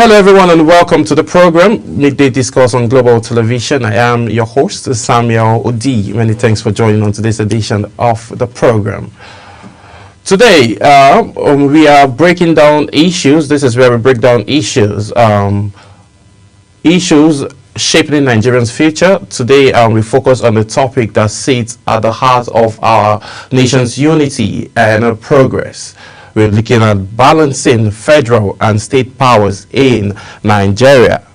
Hello everyone and welcome to the program Midday Discourse on Global Television. I am your host Samuel Odi. Many thanks for joining on today's edition of the program. Today we are breaking down issues. This is where we break down issues shaping Nigerians' future. Today we focus on the topic that sits at the heart of our nation's unity and progress. We're looking at balancing federal and state powers in Nigeria.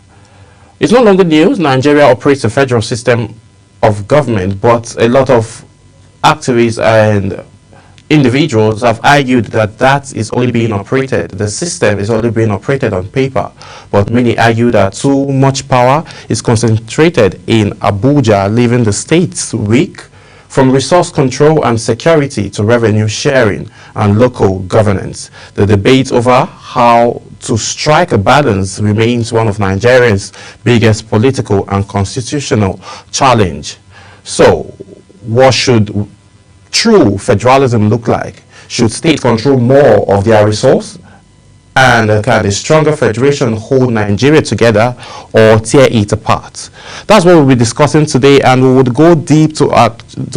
It's no longer news. Nigeria operates a federal system of government, but a lot of activists and individuals have argued that that is only being operated. The system is only being operated on paper, but many argue that too much power is concentrated in Abuja, leaving the states weak. From resource control and security to revenue sharing and local governance, the debate over how to strike a balance remains one of Nigeria's biggest political and constitutional challenge. So, what should true federalism look like? Should states control more of their resource? And can a stronger federation hold Nigeria together or tear it apart? That's what we'll be discussing today, and we would go deep to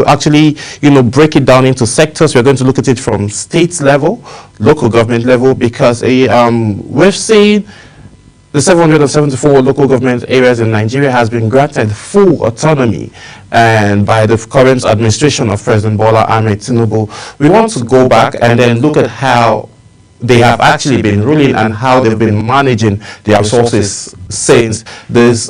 actually, break it down into sectors. We're going to look at it from state level, local government level, because we've seen the 774 local government areas in Nigeria has been granted full autonomy, and by the current administration of President Bola Ahmed Tinubu, we want to go back and then look at how they have actually been ruling and how they've been managing their resources since this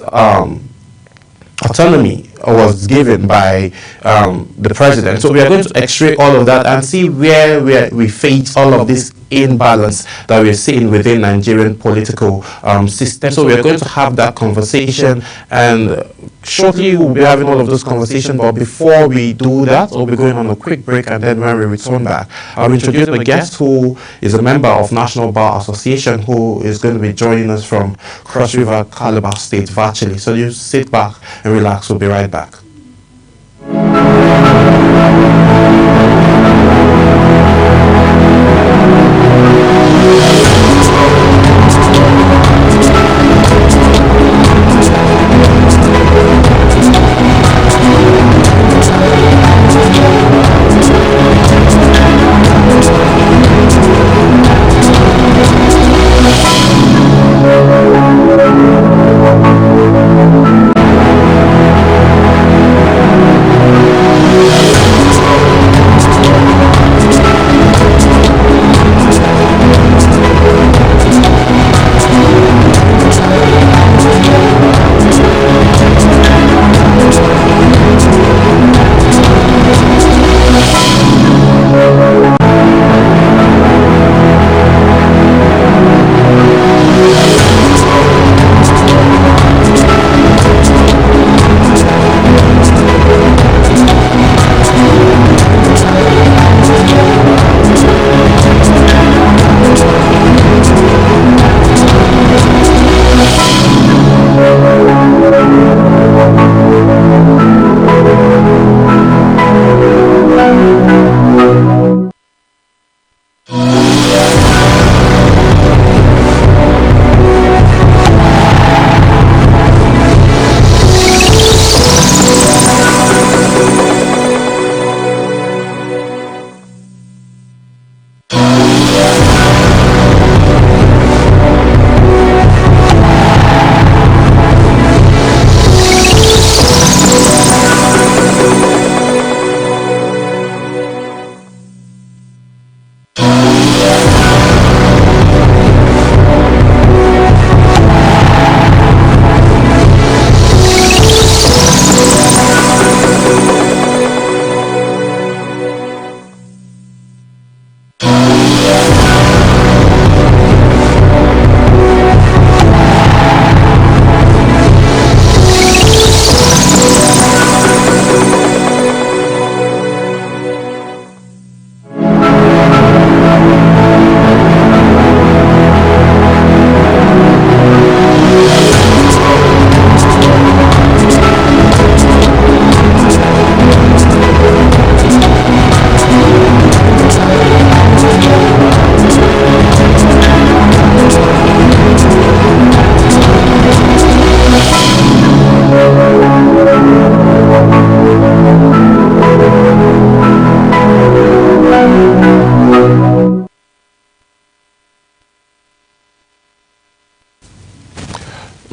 autonomy was given by the president. So we are going to x-ray all of that and see where we face all of this imbalance that we're seeing within Nigerian political system. So we are going to have that conversation, and shortly we'll be having all of those conversations. But before we do that, we'll be going on a quick break, and then when we return back, I'll introduce my guest, who is a member of National Bar Association, who is going to be joining us from Cross River, Calabar State virtually. So you sit back and relax. We'll be right back.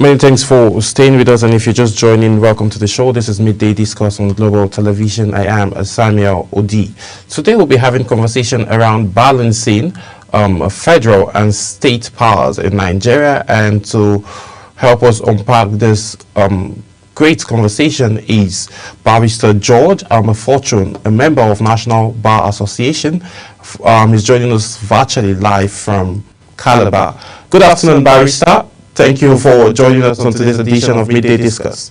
Many thanks for staying with us, and if you're just joining, welcome to the show. This is Midday Discourse on Global Television. I am Samuel Odi. Today we'll be having conversation around balancing federal and state powers in Nigeria, and to help us unpack this great conversation is Barrister George Fortune, a member of National Bar Association. He's joining us virtually live from Calabar. Good afternoon, Barrister. Thank you for joining us on today's edition of Midday Discuss.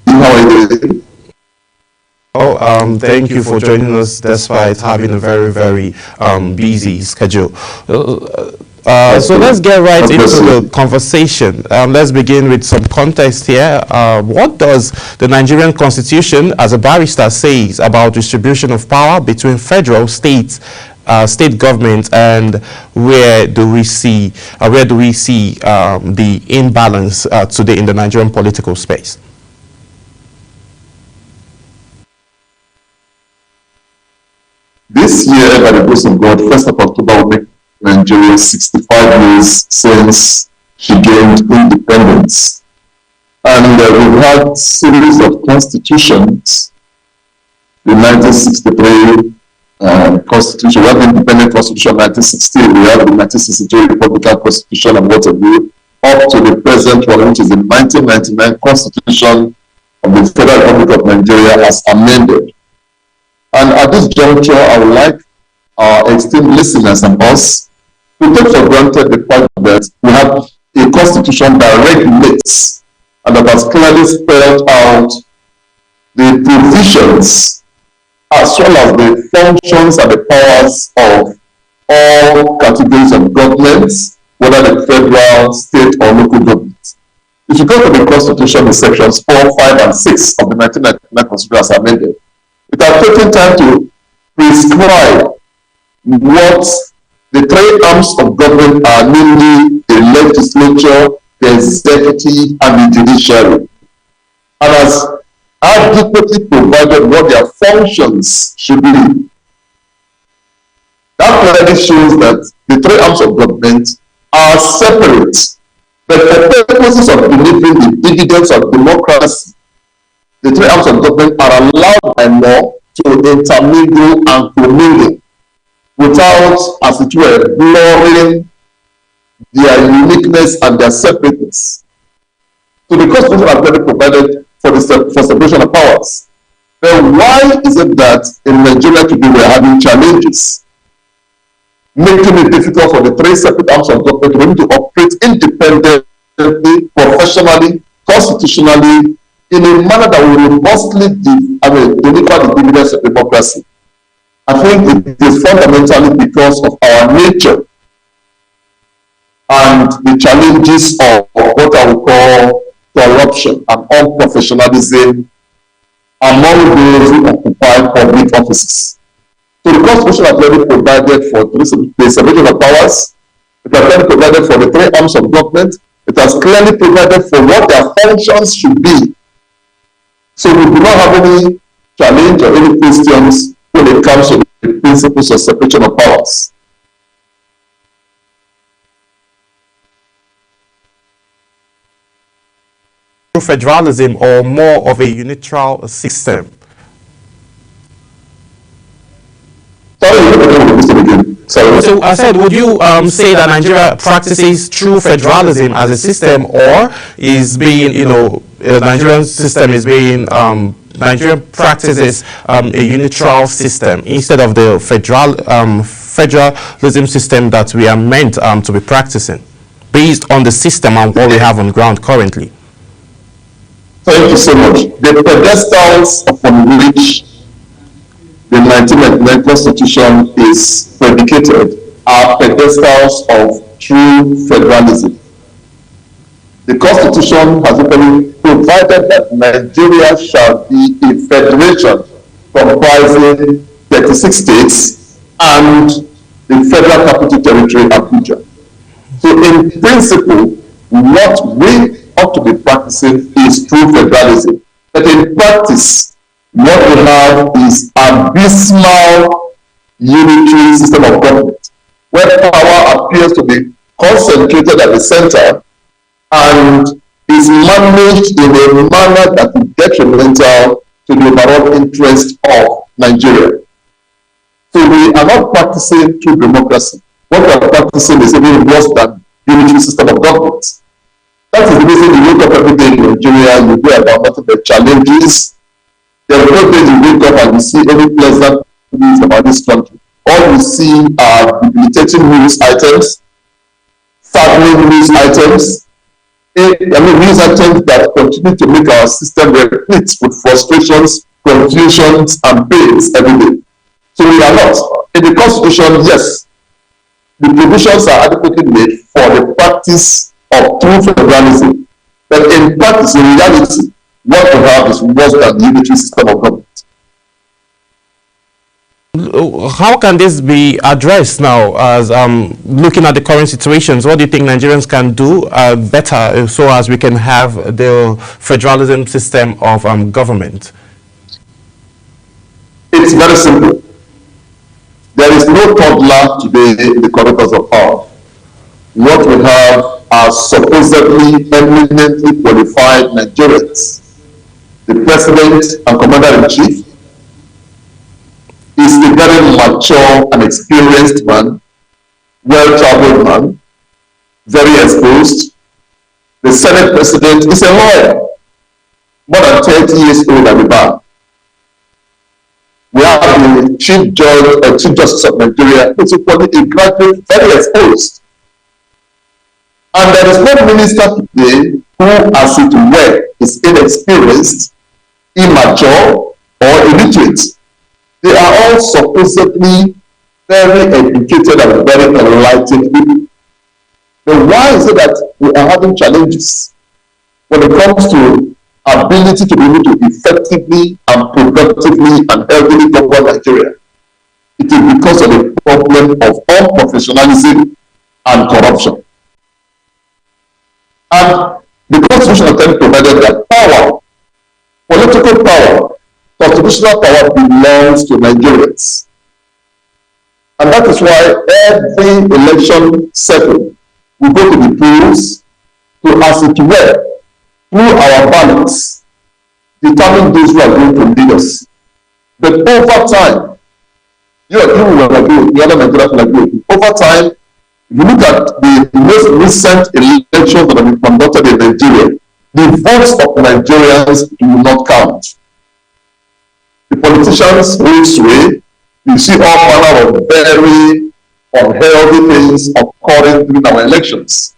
How are you doing? Thank you for joining us despite having a very, very busy schedule. So let's get right into the conversation. Let's begin with some context here. What does the Nigerian Constitution, as a barrister, says about distribution of power between federal, state government, and where do we see the imbalance today in the Nigerian political space? This year, by the grace of God, 1st of October will make Nigeria 65 years since she gained independence. And we've had series of constitutions. The 1963 Constitution, we have the Independent Constitution 1960, we have the 1963 Republican Constitution and what have you, up to the present one, which is the 1999 Constitution of the Federal Republic of Nigeria as amended. And at this juncture, I would like our esteemed listeners and us to take for granted the fact that we have a constitution that regulates and that has clearly spelled out the provisions as well as the functions and the powers of all categories of governments, whether the federal, state, or local governments. If you go to the Constitution in sections 4, 5, and 6 of the 1999 Constitution as amended, it has taken time to prescribe what the three arms of government are, namely the legislature, the executive, and the judiciary, and has adequately provided what their functions should be. That clearly shows that the three arms of government are separate, but for purposes of delivering the dividends of democracy, the three arms of government are allowed by law to intermingle and commingle without, as it were, blurring their uniqueness and their separateness. So the Constitution has already provided for separation of powers. Then why is it that in Nigeria today we are having challenges, making it difficult for the three separate arms of government to operate independently, professionally, constitutionally, in a manner that will robustly deliver the dividends of democracy? I think it is fundamentally because of our nature and the challenges of what I would call corruption and unprofessionalism among those who occupy public offices. So the Constitution has already provided for the separation of powers. It has already provided for the three arms of government. It has clearly provided for what their functions should be. So we do not have any challenge or any questions when it comes to the principles of separation of powers. Federalism or more of a unilateral system? Sorry. So I said, would you say that Nigeria practices true federalism as a system, or is being, Nigerian system is being, Nigeria practices a unilateral system instead of the federalism system that we are meant to be practicing, based on the system and what we have on the ground currently? Thank you so much. The pedestals upon which the 1999 Constitution is predicated are pedestals of true federalism. The Constitution has actually provided that Nigeria shall be a federation comprising 36 states and the Federal Capital Territory, Abuja. So in principle, what we ought to be practicing is true federalism. But in practice, what we have is abysmal unitary system of government, where power appears to be concentrated at the center and is managed in a manner that is detrimental to the overall interest of Nigeria. So we are not practicing true democracy. What we are practicing is even worse than unitary system of government. That is the reason you wake up every day in Nigeria, you hear about nothing but challenges. There are no days you wake up and you see any pleasant news about this country. All you see are debilitating news items, saddening news items, news items that continue to make our system replete with frustrations, confusions, and pains every day. So we are not. In the Constitution, yes, the provisions are adequately made for the practice of true federalism. But in practice, in reality, what we have is worse than the unitary system of government. How can this be addressed now as looking at the current situations? What do you think Nigerians can do better so as we can have the federalism system of government? It's very simple. There is no toddler today in the corridors of power. What we have are supposedly eminently qualified Nigerians. The president and commander-in-chief is a very mature and experienced man, well-traveled man, very exposed. The Senate president is a lawyer, more than 30 years old at the bar. We have the Chief Justice of Nigeria, who is equally a graduate, very exposed. And there is no minister today who, as it were, is inexperienced, immature, or illiterate. They are all supposedly very educated and very enlightened people. But why is it that we are having challenges when it comes to ability to be able to effectively and productively and healthily govern Nigeria? It is because of the problem of unprofessionalism and corruption. And the Constitution of 10 provided that power, political power, constitutional power belongs to Nigerians. And that is why every election cycle, we go to the polls to, as it were, through our ballots, determine those who are going to lead us. But over time, you will agree, the other Nigerians will agree. Over time, if you look at the most recent elections that have been conducted in Nigeria, the votes of Nigerians do not count. The politicians hold sway. You see all manner of very unhealthy things occurring during our elections.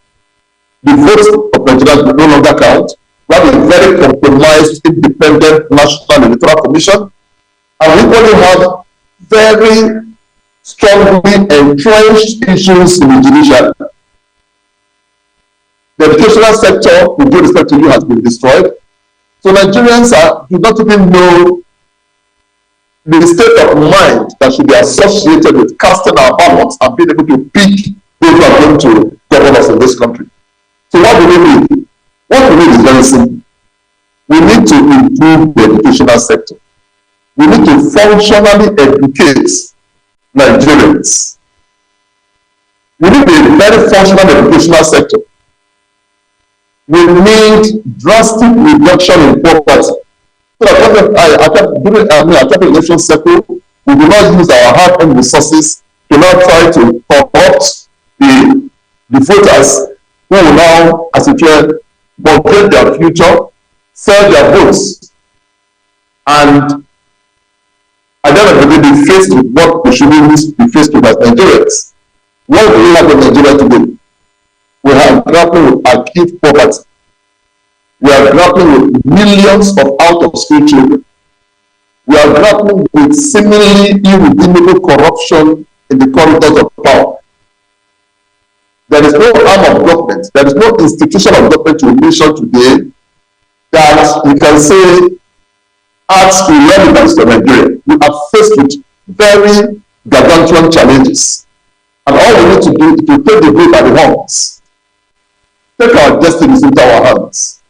The votes of Nigerians do no longer count. We have a very compromised, independent National Electoral Commission, and we only have very strongly entrenched issues in the judiciary. The educational sector, with due respect to you, has been destroyed. So Nigerians do not even know the state of mind that should be associated with casting our ballots and being able to pick those who are going to govern us in this country. So what do we need? What we need is very simple. We need to improve the educational sector. We need to functionally educate Nigerians. We need a very functional educational sector. We need drastic reduction in poverty. So that during the election cycle, we do not use our hard-earned resources to now try to corrupt the voters who will now, as it were, mortgage their future, sell their votes, and at the end of the day, be faced with what we shouldn't be faced with as Nigerians. What do we have in Nigeria today? We are grappling with acute poverty. We are grappling with millions of out-of-school children. We are grappling with seemingly irredeemable corruption in the corridors of power. There is no arm of government, there is no institution of government to a nation today that we can say adds irrelevance to Nigeria. We are faced with very gargantuan challenges. And all we need to do is to take the bull by the horns, take our destinies into our hands,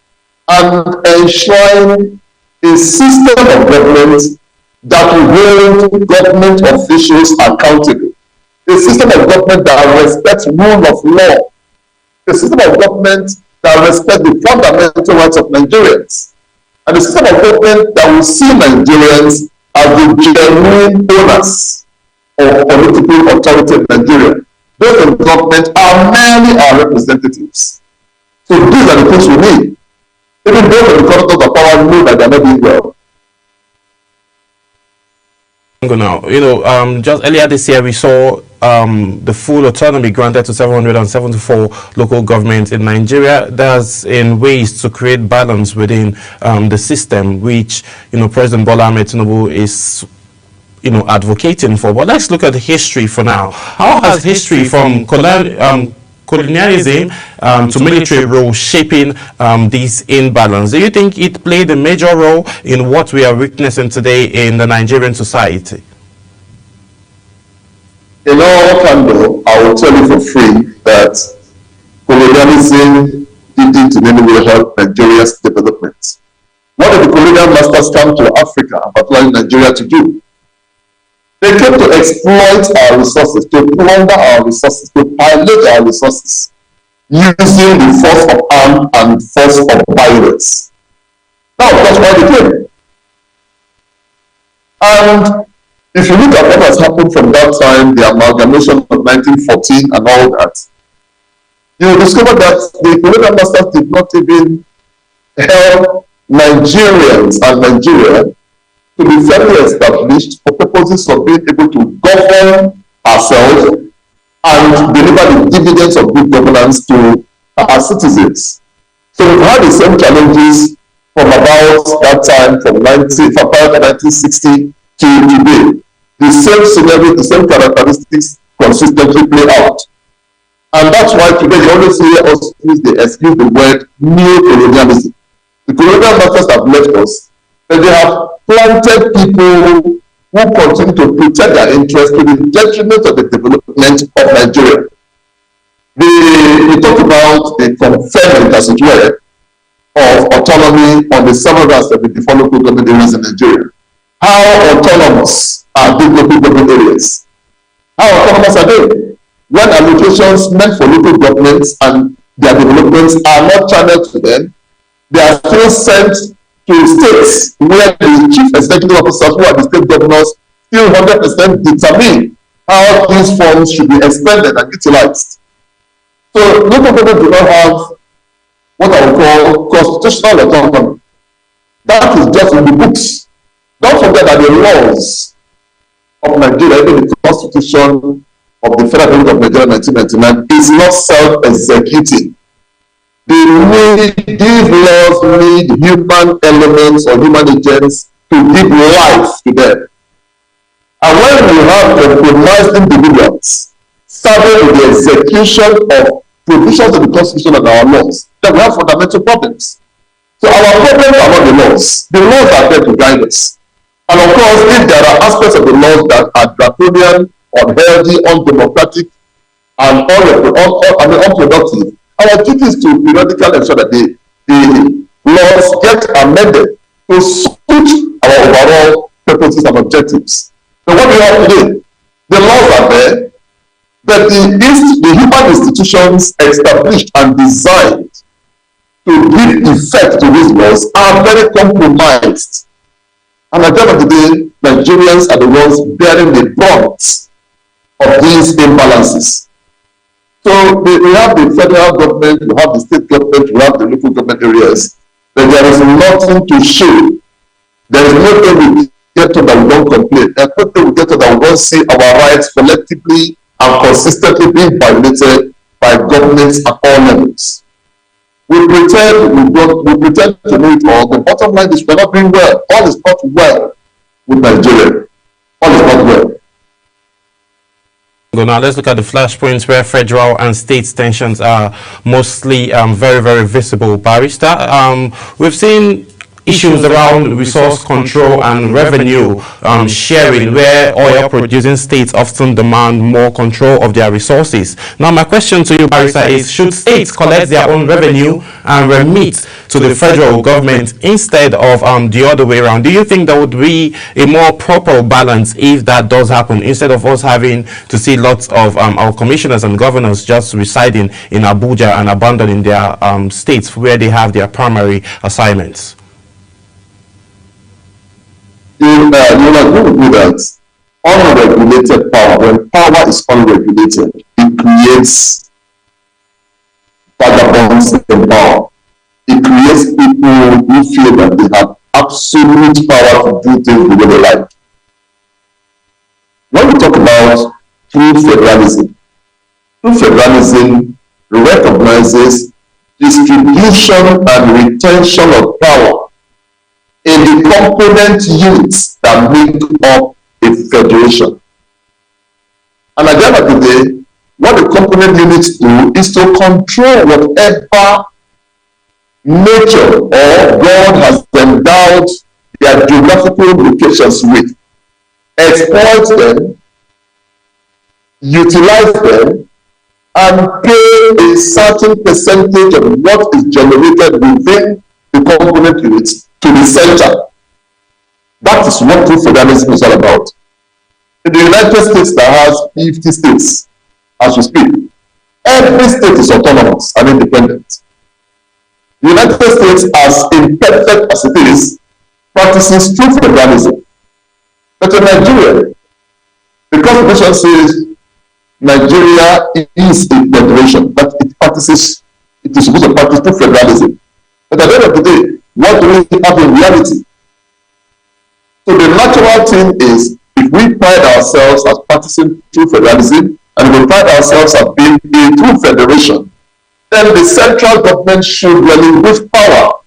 and enshrine a system of government that will hold government officials accountable. A system of government that respects rule of law a system of government that respects the fundamental rights of Nigerians, and a system of government that will see Nigerians as the genuine owners of political authority in Nigeria. Those in government are merely our representatives. So these are the things we need. Even those in the corridors of power know that they are not doing well. Now, just earlier this year we saw the full autonomy granted to 774 local governments in Nigeria. That's in ways to create balance within the system, which President Bola Ahmed Tinubu is advocating for. But let's look at the history for now. How has history from colonialism to military rule shaping this imbalance? Do you think it played a major role in what we are witnessing today in the Nigerian society? In all candor, I will tell you for free that colonialism didn't in any way help Nigeria's development. What did the colonial masters come to Africa, and particularly Nigeria, to do? They came to exploit our resources, to plunder our resources, to pilot our resources, using the force of arm and force of violence. Now, that's why they came. And if you look at what has happened from that time, the amalgamation of 1914 and all that, you will discover that the colonial masters did not even help Nigerians and Nigeria to be fairly established for purposes of being able to govern ourselves and deliver the dividends of good governance to our citizens. So we've had the same challenges from about that time, from 1960 to today. The same scenario, the same characteristics consistently play out. And that's why today you always hear us use the word neo-colonialism. The colonial masters have left us, but they have planted people who continue to protect their interests to the detriment of the development of Nigeria. We talked about the conferment, as it were, of autonomy on the 774 local government areas in Nigeria. How autonomous are these local government areas? How autonomous are they? When allocations meant for local governments and their developments are not channeled to them, they are still sent to states where the chief executive officers, who are the state governors, still 100% determine how these funds should be expended and utilized. So local government do not have what I would call constitutional autonomy. That is just in the books. Don't forget that the laws of Nigeria, even the Constitution of the Federal Republic of Nigeria 1999, is not self-executing. These laws need human elements or human agents to give life to them. And when we have compromised individuals serving with the execution of provisions of the Constitution and our laws, then we have fundamental problems. So our problems are not the laws. The laws are there to guide us. And of course, if there are aspects of the laws that are draconian, unhealthy, undemocratic, and unproductive, our duty is to periodically ensure that the laws get amended to suit our overall purposes and objectives. So what do we have today? The laws are there, but the human institutions established and designed to give effect to these laws are very compromised. And at the end of the day, Nigerians are the ones bearing the brunt of these imbalances. So we have the federal government, we have the state government, we have the local government areas, but there is nothing to show. There is nothing we get to that we don't complain. There's nothing we get to that we don't see our rights collectively and consistently being violated by governments at all levels. We pretend to know it all. The bottom line is we're not doing well. All is not well with Nigeria. All is not well. Now let's look at the flashpoints where federal and state tensions are mostly very, very visible. Barrister, we've seen issues around resource control and revenue sharing, where oil producing states often demand more control of their resources. Now, my question to you, Barrister, is should states collect their own revenue and remit to the federal government instead of the other way around? Do you think there would be a more proper balance if that does happen, instead of us having to see lots of our commissioners and governors just residing in Abuja and abandoning their states where they have their primary assignments? You agree with me that unregulated power, when power is unregulated, it creates vagabonds in power. It creates people who feel that they have absolute power to do things the way they like. When we talk about true federalism recognizes distribution and retention of power in the component units that make up a federation. And at the end of the day, what the component units do is to control whatever nature or God has endowed their geographical locations with, exploit them, utilize them, and pay a certain percentage of what is generated within the component units to the center. That is what true federalism is all about. In the United States that has 50 states, as we speak, every state is autonomous and independent. The United States, as imperfect as it is, practices true federalism. But in Nigeria, the Constitution says Nigeria is a federation, but it is supposed to practice true federalism. But at the end of the day, what do we have in reality? So the natural thing is, if we pride ourselves as practicing true federalism, and we pride ourselves as being a true federation, then the central government should relinquish power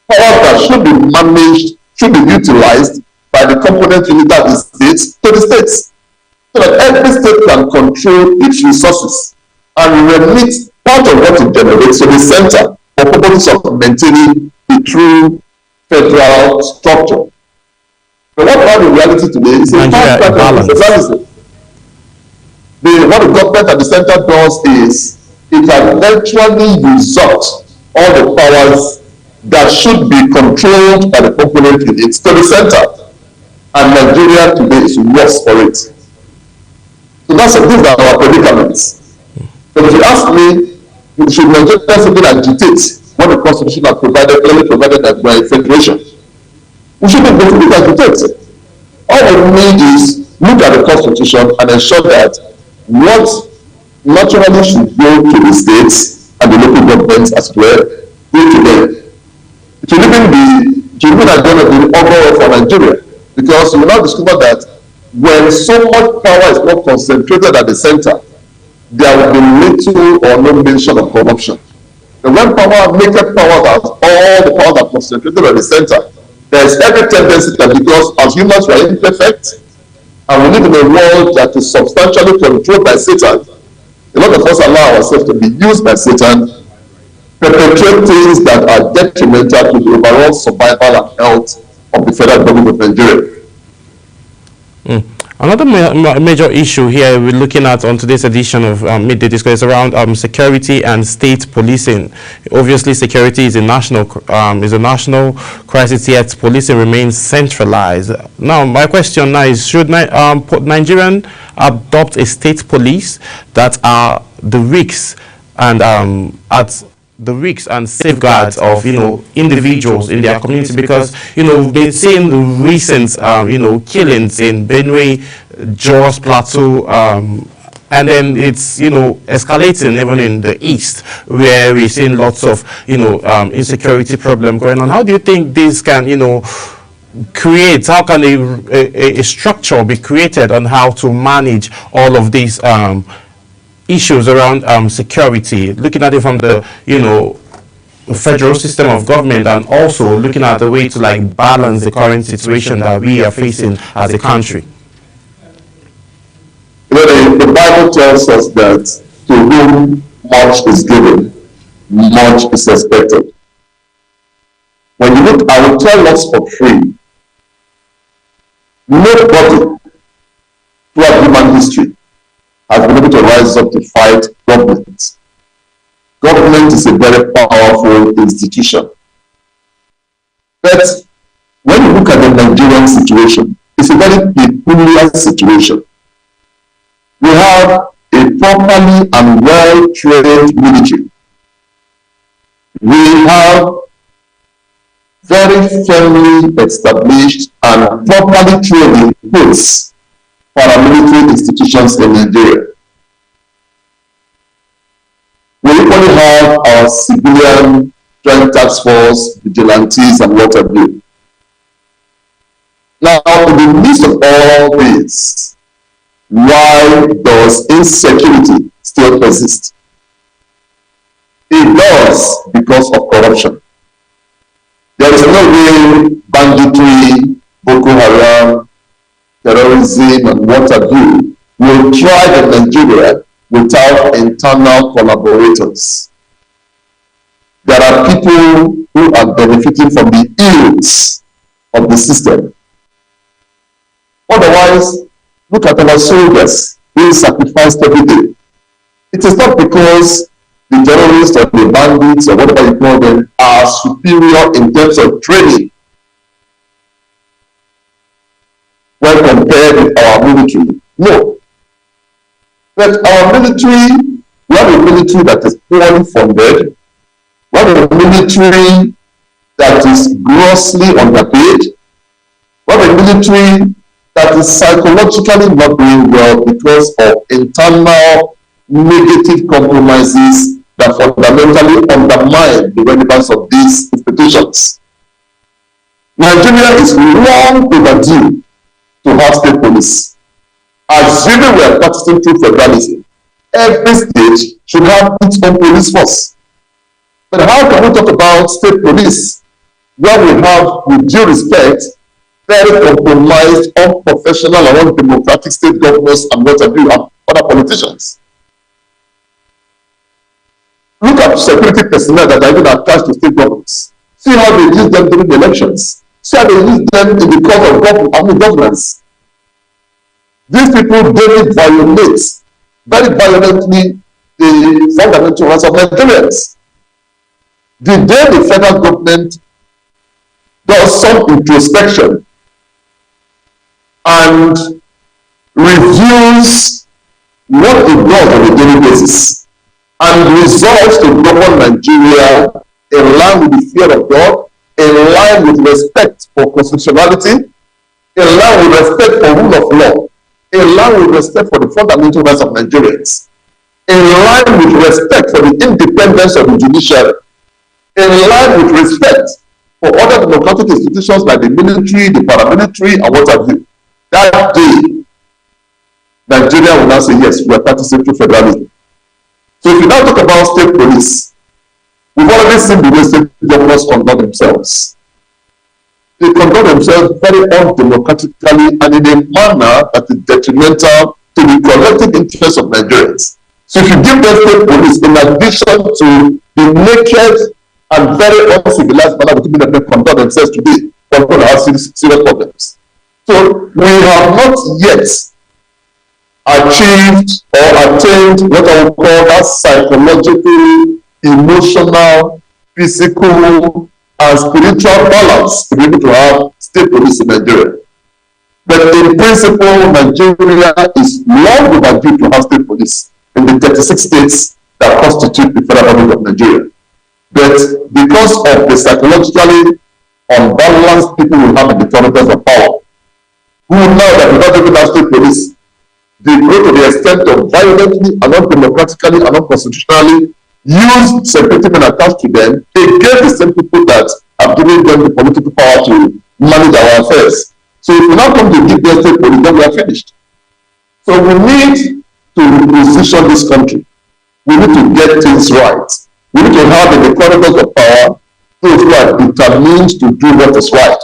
that should be managed, should be utilized by the component unit of the states to the states, so that every state can control its resources and remit part of what it generates to the center for purposes of maintaining the true federal structure. But what we have in reality today is a federalism. What the government at the center does is it has virtually usurped all the powers that should be controlled by the component units to the center. And Nigeria today is worse for it. So these are our predicaments. But if you ask me, should Nigeria simply agitate what the Constitution has clearly provided that we are a federation? We shouldn't go to be agitated. All we need is look at the Constitution and ensure that what naturally should go to the states and the local governments as well, go to them. It will even be at the end of the overall for Nigeria, because you will now discover that when so much power is not concentrated at the center, there will be little or no mention of corruption. And when naked power has all the power that are concentrated at the center, there is every tendency that, because as humans we are imperfect and we live in a world that is substantially controlled by Satan, a lot of us allow ourselves to be used by Satan, perpetrate things that are detrimental to the overall survival and health of the federal government of Nigeria. Another major issue here we're looking at on today's edition of Midday Discourse is around security and state policing. Obviously, security is a national crisis, yet policing remains centralized. Now, my question now is: should Nigerian adopt a state police that are the risks and safeguards of individuals in their community? Because we've been seeing the recent killings in Benue, Jos Plateau, and then it's escalating even in the east, where we're seeing lots of insecurity problem going on. How do you think this can create? How can a structure be created on how to manage all of these issues around security, looking at it from the federal system of government, and also looking at the way to balance the current situation that we are facing as a country? The Bible tells us that to whom much is given, much is expected. When you look out tell us for free, nobody throughout human history has been able to rise up to fight government. Government is a very powerful institution. But when you look at the Nigerian situation, it's a very peculiar situation. We have a properly and well-trained military. We have very firmly established and properly trained police paramilitary institutions in Nigeria. We equally have our civilian joint task force, vigilantes, and what have you. Now, in the midst of all this, why does insecurity still persist? It does because of corruption. There is no way banditry, Boko Haram, terrorism, and what have you will thrive in Nigeria without internal collaborators. There are people who are benefiting from the ills of the system. Otherwise, look at our soldiers being sacrificed every day. It is not because the terrorists or the bandits or whatever you call them are superior in terms of training when compared with our military. No. But our military, we have a military that is poorly funded. We have a military that is grossly underpaid. We have a military that is psychologically not doing well because of internal negative compromises that fundamentally undermine the relevance of these institutions. Nigeria is long overdue to have state police. Assuming we are practicing true federalism, every state should have its own police force. But how can we talk about state police when we have, with due respect, very compromised, unprofessional, and undemocratic state governors and what have you, and other politicians? Look at security personnel that are even attached to state governments. See how they use them during the elections. See how they use them in the course of governance. These people daily violate very violently the fundamental rights of Nigerians. The day the federal government does some introspection and reviews what it does on a daily basis and resolves to govern Nigeria in line with the fear of God, in line with respect for constitutionality, in line with respect for rule of law, in line with respect for the fundamental rights of Nigerians, in line with respect for the independence of the judiciary, in line with respect for other democratic institutions like the military, the paramilitary, and what have you. That day, Nigeria will now say, yes, we are practicing true federalism. So if you now talk about state police, we've already seen the way state governors conduct themselves. They conduct themselves very undemocratically and in a manner that is detrimental to the collective interests of Nigerians. So if you give them state police, in addition to the naked and very uncivilized manner that they conduct themselves today, we're going to have serious problems. So we have not yet achieved or attained what I would call that psychological, emotional, physical, and spiritual balance to be able to have state police in Nigeria. But in principle, Nigeria is long overdue to have state police in the 36 states that constitute the federal government of Nigeria. But because of the psychologically unbalanced people we have in the corridors of power, who now that without even have state police, they go to the extent of violently and undemocratically and unconstitutionally use security men attached to them against the same people that have given them the political power to manage our affairs. So if we now come to give them state police, then we are finished. So we need to reposition this country. We need to get things right. We need to have in the corridors of power those who are determined to do what is right.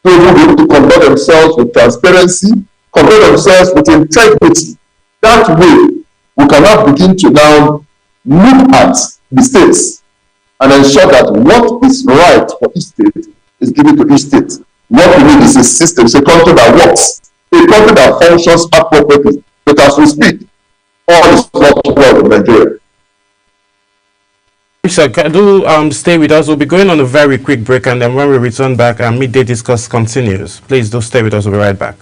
Those who need to conduct themselves with transparency, conduct themselves with integrity. That way, we can now begin to now look at the states and ensure that what is right for each state is given to each state. What we need is a system, it's a country that works, a country that functions appropriately. But as we speak, all is not well in Nigeria. So do stay with us. We'll be going on a very quick break, and then when we return back, midday discuss continues. Please do stay with us. We'll be right back.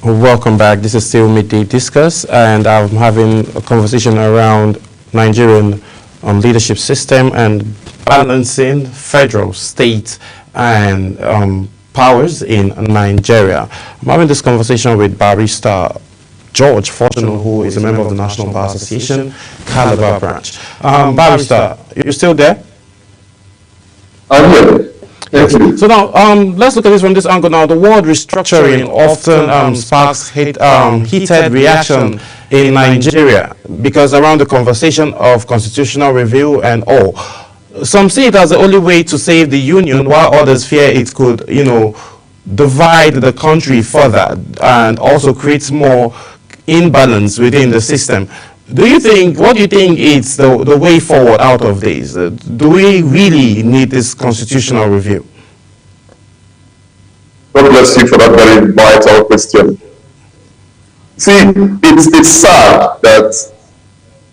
Welcome back. This is still Midday Discuss, and I'm having a conversation around Nigerian leadership system and balancing federal, state, and powers in Nigeria. I'm having this conversation with Barrister George Fortune, who is a member of the National Bar Association, Calabar branch. Barrister, you're still there? I'm here. So now, let's look at this from this angle. Now, the word restructuring often sparks heated reaction in Nigeria because around the conversation of constitutional review and all. Some see it as the only way to save the union, while others fear it could, divide the country further and also create more imbalance within the system. What do you think is the way forward out of this? Do we really need this constitutional review? God bless you for that very vital question. See, it's sad that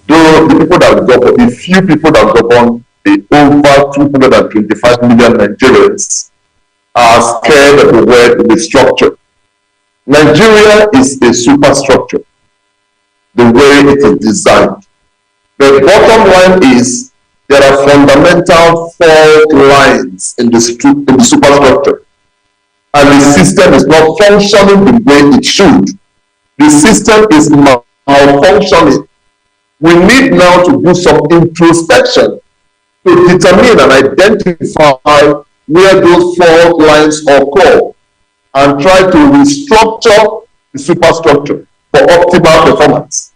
the people that govern, the few people that govern the over 225 million Nigerians are scared of the word restructure. Nigeria is a superstructure, the way it is designed. The bottom line is there are fundamental fault lines in the superstructure, and the system is not functioning the way it should. The system is malfunctioning. We need now to do some introspection to determine and identify where those fault lines occur and try to restructure the superstructure for optimal performance.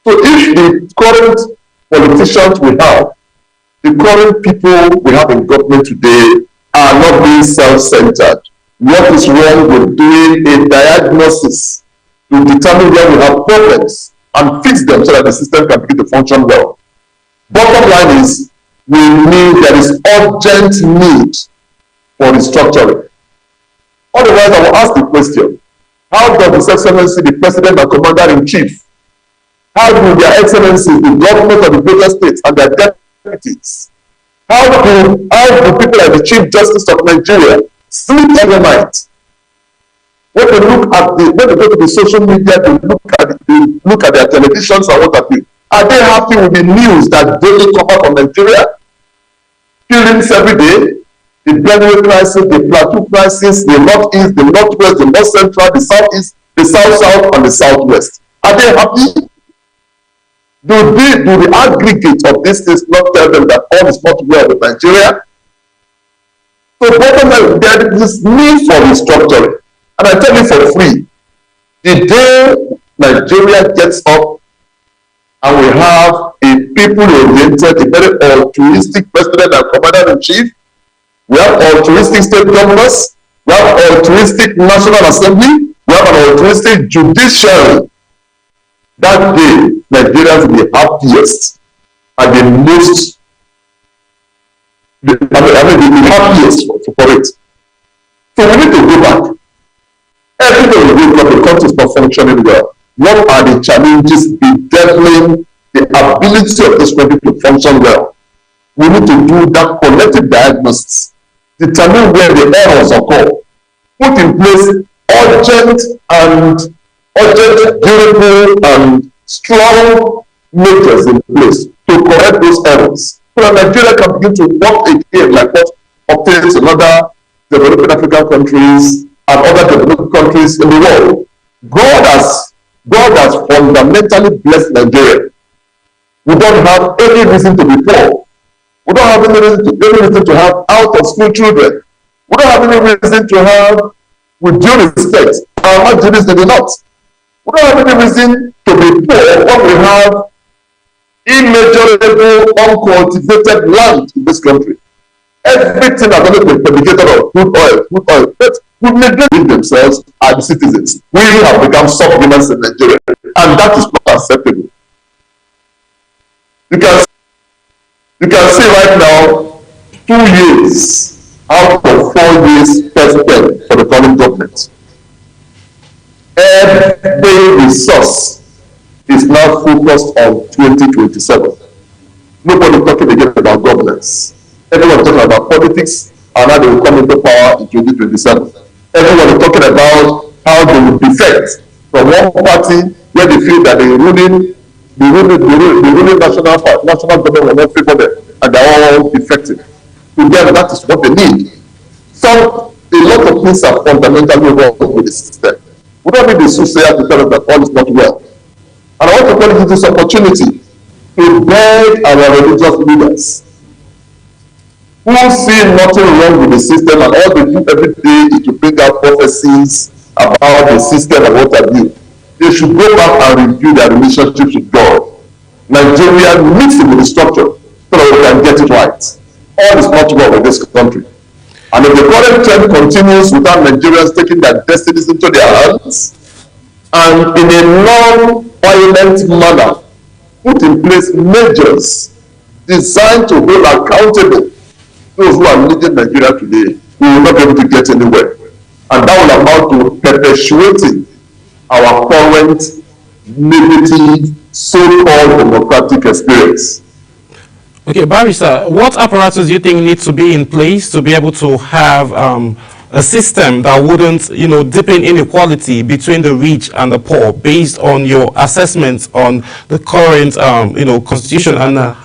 So if the current politicians we have, the current people we have in government today are not being self-centered, what is wrong with doing a diagnosis to determine where we have problems and fix them so that the system can begin to function well? Bottom line is, there is urgent need for restructuring. Otherwise, I will ask the question, how does His Excellency, the President and Commander-in-Chief, how do their Excellencies, the government of the greater states and their deputies, how do people like the Chief Justice of Nigeria sleep every night? When they go to the social media, they look at their televisions and what have you. Are they happy with the news that daily come out from Nigeria? Killings every day, the Benue crisis, the Plateau crisis, the Northeast, the Northwest, the North Central, the Southeast, the South, and the Southwest. Are they happy? Do the aggregate of these things not tell them that all is not well with Nigeria? So bottom line, there is need for restructuring. And I tell you for free, the day Nigeria gets up and we have a people-oriented, a very altruistic president and commander-in-chief, we have altruistic state governors, we have altruistic national assembly, we have an altruistic judiciary. That day, Nigerians will be happiest and the most, the happiest for it. So we need to go back. Everything we do from the country is not functioning well. What are the challenges bedeviling the ability of this country to function well? We need to do that collective diagnosis, determine where the errors occur, put in place urgent, durable, and strong measures in place to correct those errors. So that Nigeria can begin to work again like what obtains in other developing African countries and other developed countries in the world. God has fundamentally blessed Nigeria. We don't have any reason to be poor. We don't have any reason to have out-of-school children. We don't have any reason to have, with due respect, our Nigerians they do not. We don't have any reason to be poor when we have immeasurable, uncultivated land in this country. Everything has only been predicated on crude oil. But we neglect themselves as the citizens. We have become subhumans in Nigeria, and that is not acceptable. You can see right now 2 years out of 4 years first term for the current government. Every resource is now focused on 2027. Nobody talking again about governance. Everyone talking about politics and how they will come into power in 2027. Everyone is talking about how they will defect from one party where they feel that the ruling national government will not favor them and they're all defective. To them, that is what they need. So a lot of things are fundamentally wrong with the system. We don't need the social to tell us that all is not well. And I want to call this opportunity to beg our religious leaders who see nothing wrong with the system, and all they do every day is to bring out prophecies about the system and what have you. They should go back and review their relationships with God. Nigeria needs to be restructured so that we can get it right. All is not well with this country. And if the current trend continues without Nigerians taking their destinies into their hands, and in a violent manner, put in place measures designed to hold accountable those who are leading Nigeria today, we will not be able to get anywhere. And that will amount to perpetuating our current negative so-called democratic experience. Okay, Barrister, what apparatus do you think needs to be in place to be able to have a system that wouldn't, deepen inequality between the rich and the poor, based on your assessments on the current, constitution and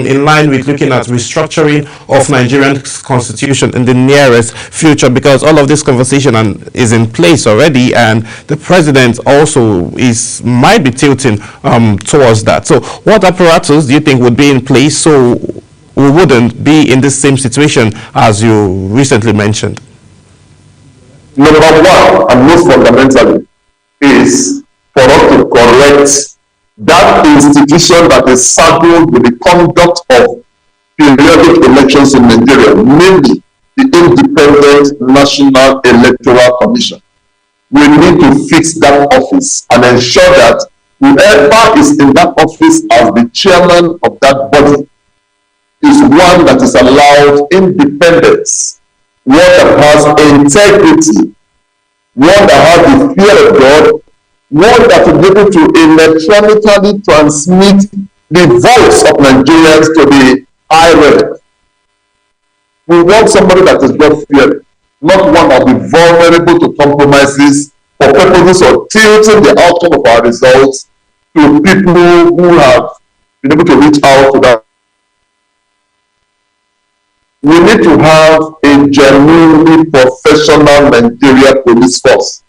in line with looking at restructuring of Nigerian constitution in the nearest future, because all of this conversation is in place already, and the president also might be tilting towards that. So what apparatus do you think would be in place so we wouldn't be in the same situation as you recently mentioned? Number one, and most fundamentally, is for us to correct that institution that is saddled with the conduct of periodic elections in Nigeria, namely the Independent National Electoral Commission. We need to fix that office and ensure that whoever is in that office as the chairman of that body is one that is allowed independence, one that has integrity, one that has the fear of God, one that will be able to electronically transmit the voice of Nigerians to the IRED. We want somebody that is God-fearing, not one that will be vulnerable to compromises for purposes of tilting the outcome of our results to people who have been able to reach out to that. We need to have a genuinely professional Nigeria police force.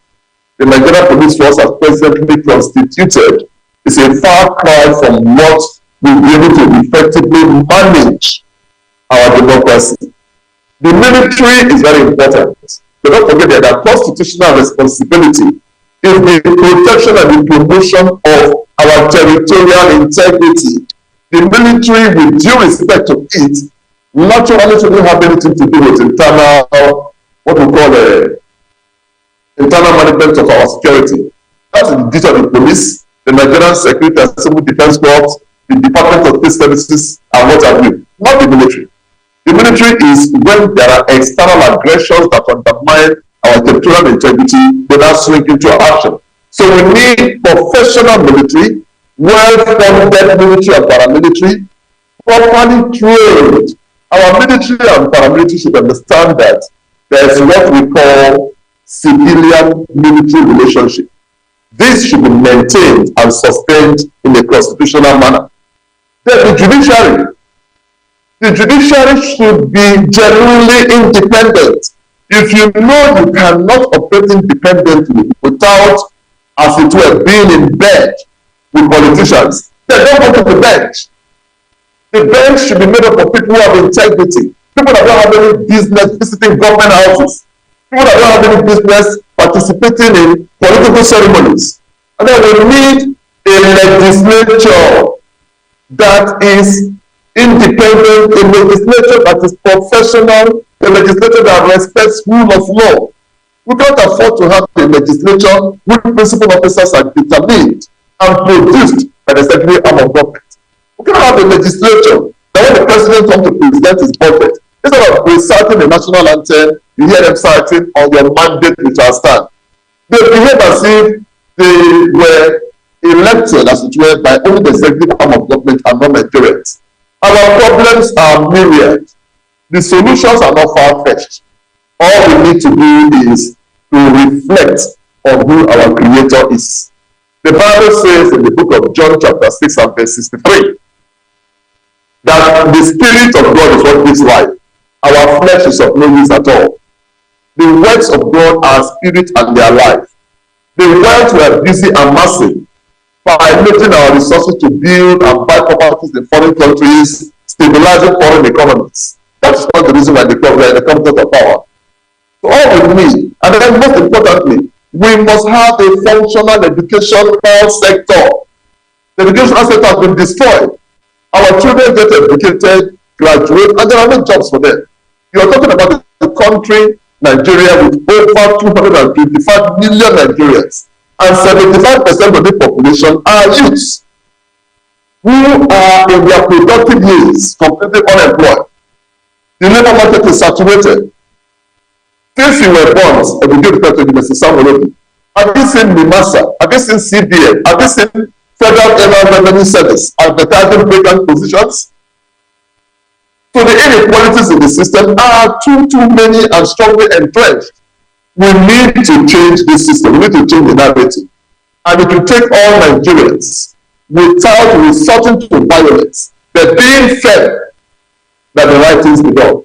The Nigerian police force, as presently constituted, is a far cry from what will be able to effectively manage our democracy. The military is very important, but don't forget that our constitutional responsibility is the protection and the promotion of our territorial integrity. The military, with due respect to it, naturally shouldn't have anything to do with internal, what we call internal management of our security. That's the duty of the police, the Nigerian Security and Civil Defense Corps, the Department of State Services, and what have you, not the military. The military is when there are external aggressions that undermine our territorial integrity, they now swing into action. So we need professional military, well-funded military and paramilitary, properly trained. Our military and paramilitary should understand that there is what we call civilian-military relationship. This should be maintained and sustained in a constitutional manner. Then the judiciary. The judiciary should be genuinely independent. If you know you cannot operate independently without, as it were, being in bed with politicians, then don't go to the bench. The bench should be made up of people who have integrity, people that don't have any business visiting government houses, people that don't have any business participating in political ceremonies. And then we need a legislature that is independent, a legislature that is professional, a legislature that respects rule of law. We can't afford to have a legislature whose principal officers are determined and produced by the executive arm of government. We cannot have a legislature that when the president comes to present his budget, instead of reciting the national anthem, you hear them citing on your mandate which shall stand. They behave as if they were elected, as it were, by only the executive arm of government and not Nigerians. Our problems are myriad. The solutions are not far-fetched. All we need to do is to reflect on who our Creator is. The Bible says in the book of John chapter 6 and verse 63 that the Spirit of God is what gives life. Our flesh is of no use at all. The works of God are spirit and they are life. The wealth we are busy amassing by making our resources to build and buy properties in foreign countries, stabilizing foreign economies. That's not the reason why we are in the comfort of power. So all we need, and then most importantly, we must have a functional educational sector. The educational sector has been destroyed. Our children get educated, graduate, and there are no jobs for them. You are talking about the country, Nigeria, with over 225 million Nigerians. and 75% of the population are youths who are in their productive years, completely unemployed. The labor market is saturated. Since you were born, and we give it to Mr. Samuel, have you seen NIMASA? Have you seen CBN? Have you seen Federal Inland Revenue Service advertising vacant positions? So the inequalities in the system are too many and strongly entrenched. We need to change this system. We need to change the narrative. And it will take all Nigerians without resorting to violence, but being fair that the right things be done.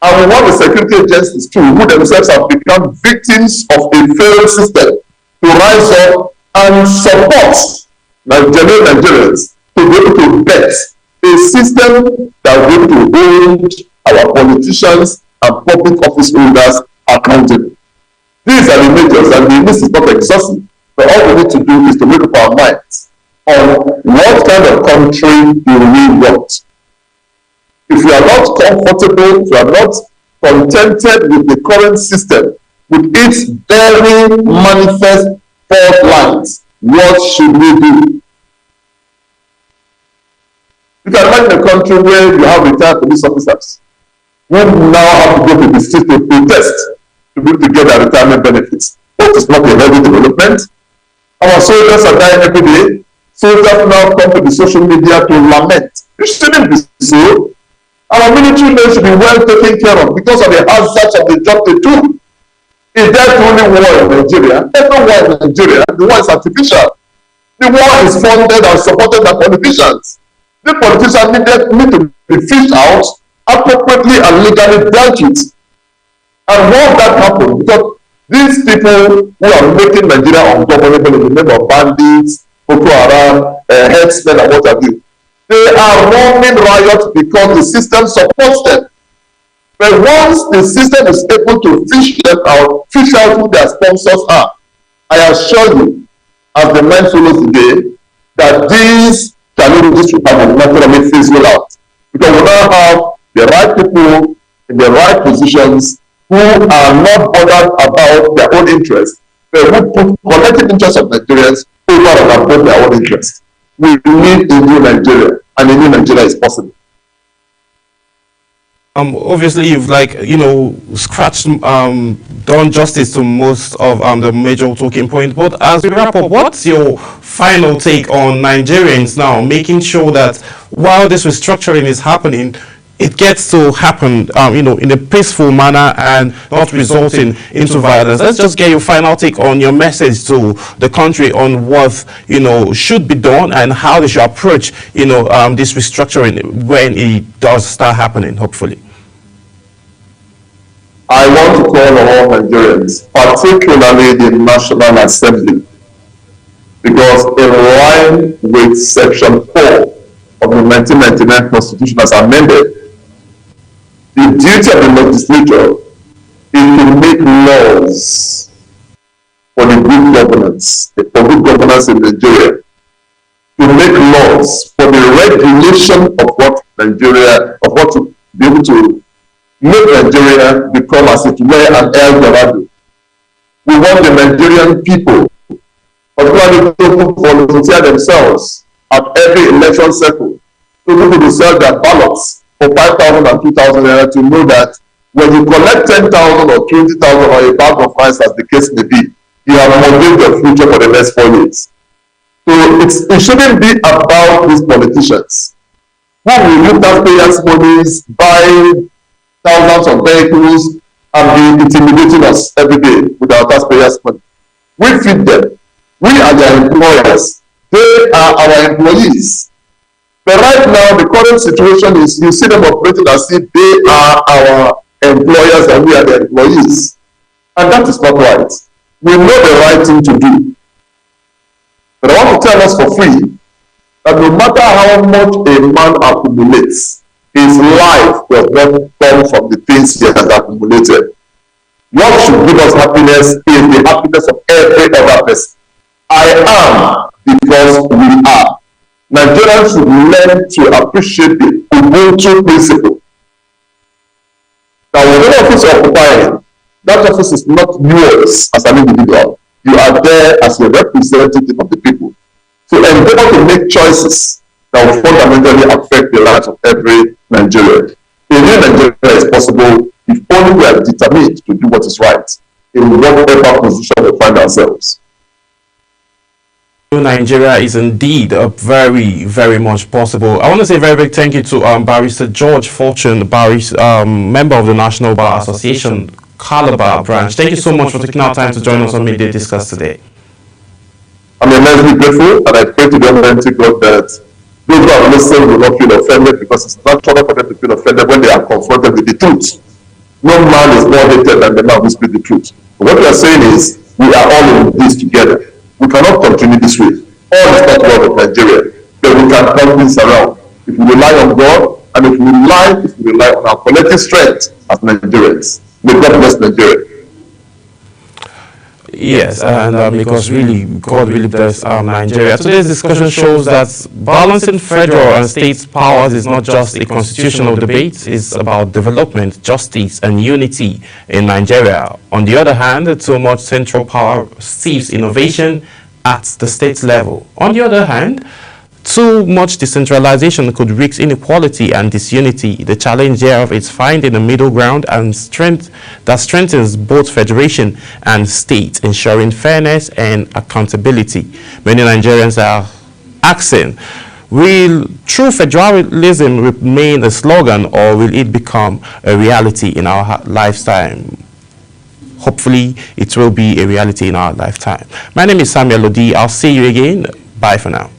And we want the security agencies too, who themselves have become victims of a failed system, to rise up and support genuine Nigerians to be able to bet a system that will be able to hold our politicians and public office holders accountable. These are the measures, and the list is not exhaustive, but all we need to do is to make up our minds on what kind of country do we want. If you are not comfortable, if you are not contented with the current system, with its very manifest fault lines, what should we do? You can imagine a country where you have retired police officers who now have to go to the street to protest to be able to get their retirement benefits. That is not a healthy development. Our soldiers are dying every day. Soldiers now come to the social media to lament. It shouldn't be so. Our military men should be well taken care of because of the hazards of the job they do. Is there only war in Nigeria? There's no war in Nigeria. The war is artificial. The war is funded and supported by politicians. The politicians need to be fished out, appropriately and legally dealt with. And once that happens, because these people who are making Nigeria ungovernable in the name of bandits, Boko Haram, headsmen, and what have you, they are running riot because the system supports them. But once the system is able to fish out who their sponsors are, I assure you, as the man follows today, that these challenges will have a naturally fizzle out. Because we now have the right people in the right positions who are not bothered about their own interests, but who put collective interests of Nigerians over and above their own interests. We need a new Nigeria, and a new Nigeria is possible. Obviously you've scratched done justice to most of the major talking points, but as we wrap up, what's your final take on Nigerians now making sure that while this restructuring is happening, it gets to happen in a peaceful manner and not resulting into violence? Let's just get your final take on your message to the country on what should be done and how they should approach this restructuring when it does start happening, hopefully. I want to call on all Nigerians, particularly the National Assembly, because in line with Section 4 of the 1999 Constitution as amended, the duty of the legislature is to make laws for the good governance, for good governance in Nigeria, to make laws for the regulation of what Nigeria, of what to be able to make Nigeria become as it were an El Dorado. We want the Nigerian people, particularly those who volunteer themselves at every election cycle, to be able to sell their ballots for 5,000 and 2,000 naira, to know that when you collect 10,000 or 20,000 or a bag of rice, as the case may be, you have mortgaged your future for the next 4 years. So it shouldn't be about these politicians who will use taxpayers' monies, buy thousands of vehicles, and be intimidating us every day with our taxpayers' money. We feed them. We are their employers. They are our employees. But right now, the current situation is you see them operating as if they are our employers and we are their employees. And that is not right. We know the right thing to do. But I want to tell us for free that no matter how much a man accumulates, his life does not come from the things he has accumulated. What should give us happiness is the happiness of every other person. I am because we are. Nigerians should learn to appreciate the Ubuntu principle. Now, whatever office you occupy, that office is not yours as an individual. You are there as a representative of the people. So endeavor to make choices that will fundamentally affect the lives of every Nigerian. A new Nigeria is possible if only we are determined to do what is right in whatever position we find ourselves. Nigeria is indeed a very, very much possible. I want to say a very big thank you to Barrister George Fortune, member of the National Bar Association, Calabar branch. Thank you so much for taking our time to join us on Midday Discuss today. I'm immensely grateful, and I pray to the Almighty God that those who have listened will not feel offended, because it's natural for them to feel offended when they are confronted with the truth. No man is more hated than the man who speaks the truth. But what we are saying is, we are all in this together. We cannot continue this way. All is not well with Nigeria, but we can turn things around if we rely on God, and if we rely on our collective strength as Nigerians. May God bless Nigeria. Yes, and because really, God really bless Nigeria. Today's discussion shows that balancing federal and state powers is not just a constitutional debate, it's about development, justice, and unity in Nigeria. On the other hand, too much central power steals innovation at the state level. On the other hand, too much decentralization could risk inequality and disunity. The challenge thereof is finding a middle ground and that strengthens both federation and state, ensuring fairness and accountability. Many Nigerians are asking, will true federalism remain a slogan, or will it become a reality in our lifetime? Hopefully, it will be a reality in our lifetime. My name is Samuel Lodi. I'll see you again. Bye for now.